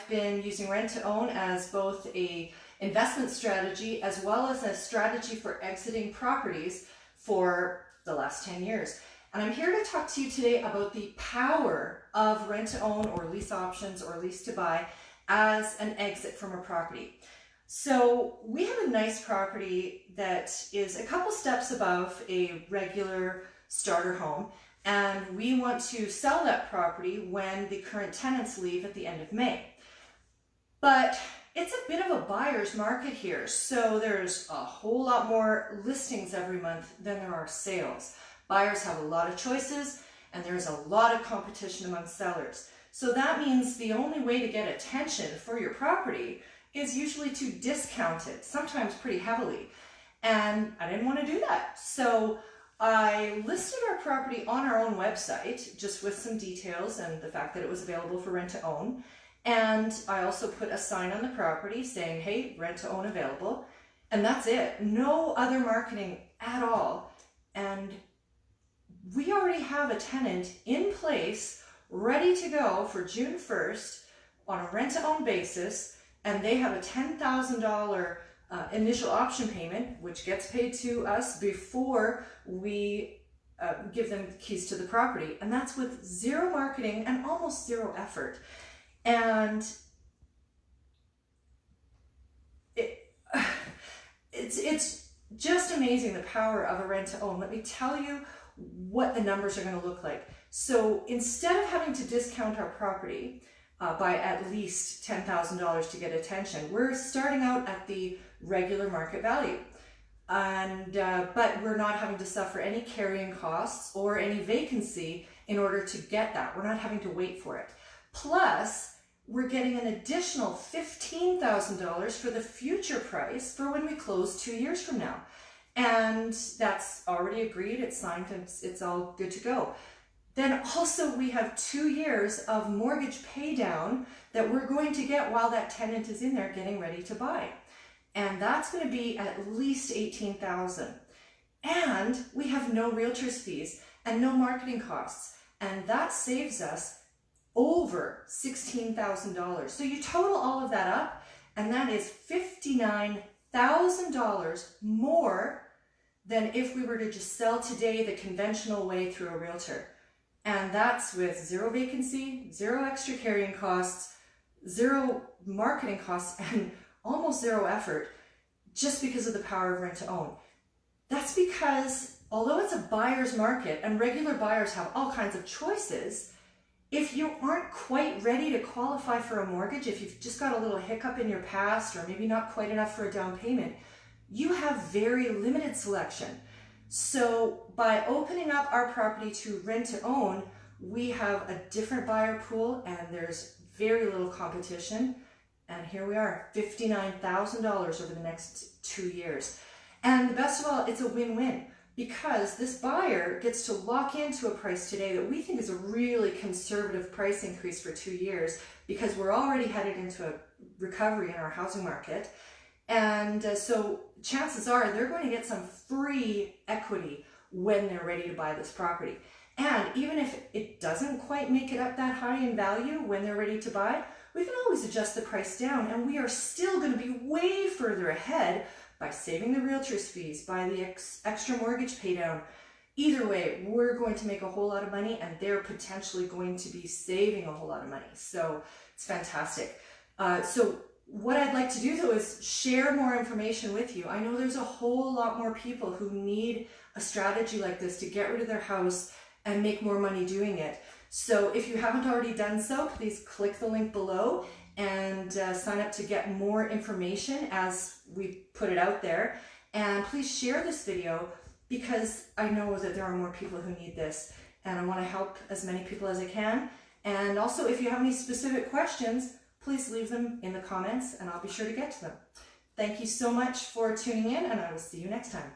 been using rent to own as both a investment strategy as well as a strategy for exiting properties for the last 10 years. And I'm here to talk to you today about the power of rent to own or lease options or lease to buy as an exit from a property. So we have a nice property that is a couple steps above a regular starter home, and we want to sell that property when the current tenants leave at the end of May. But it's a bit of a buyer's market here, so there's a whole lot more listings every month than there are sales. Buyers have a lot of choices, and there's a lot of competition among sellers. So that means the only way to get attention for your property is usually to discount it, sometimes pretty heavily. And I didn't want to do that. So I listed our property on our own website, just with some details and the fact that it was available for rent to own. And I also put a sign on the property saying, hey, rent to own available. And that's it. No other marketing at all. And we already have a tenant in place, ready to go for June 1st on a rent to own basis. And they have a $10,000 initial option payment, which gets paid to us before we give them the keys to the property. And that's with zero marketing and almost zero effort. And it's just amazing, the power of a rent to own. Let me tell you what the numbers are going to look like. So instead of having to discount our property by at least $10,000 to get attention, we're starting out at the regular market value. And but we're not having to suffer any carrying costs or any vacancy in order to get that. We're not having to wait for it. Plus, we're getting an additional $15,000 for the future price for when we close 2 years from now. And that's already agreed, it's signed, it's all good to go. Then also we have 2 years of mortgage pay down that we're going to get while that tenant is in there getting ready to buy. And that's going to be at least $18,000. And we have no realtor's fees and no marketing costs. And that saves us over $16,000. So you total all of that up, and that is $59,000 more than if we were to just sell today the conventional way through a realtor. And that's with zero vacancy, zero extra carrying costs, zero marketing costs, and almost zero effort, just because of the power of rent to own. That's because although it's a buyer's market and regular buyers have all kinds of choices, if you aren't quite ready to qualify for a mortgage, if you've just got a little hiccup in your past or maybe not quite enough for a down payment, you have very limited selection. So by opening up our property to rent to own, we have a different buyer pool and there's very little competition. And here we are, $59,000 over the next 2 years. And the best of all, it's a win-win, because this buyer gets to lock into a price today that we think is a really conservative price increase for 2 years, because we're already headed into a recovery in our housing market. And so chances are they're going to get some free equity when they're ready to buy this property. And even if it doesn't quite make it up that high in value when they're ready to buy, we can always adjust the price down, and we are still going to be way further ahead by saving the realtor's fees, by the extra mortgage pay down. Either way, we're going to make a whole lot of money, and they're potentially going to be saving a whole lot of money. So it's fantastic. So what I'd like to do though is share more information with you. I know there's a whole lot more people who need a strategy like this to get rid of their house and make more money doing it. So if you haven't already done so, please click the link below and sign up to get more information as we put it out there. And please share this video, because I know that there are more people who need this, and I want to help as many people as I can. And also, if you have any specific questions, please leave them in the comments and I'll be sure to get to them. Thank you so much for tuning in, and I will see you next time.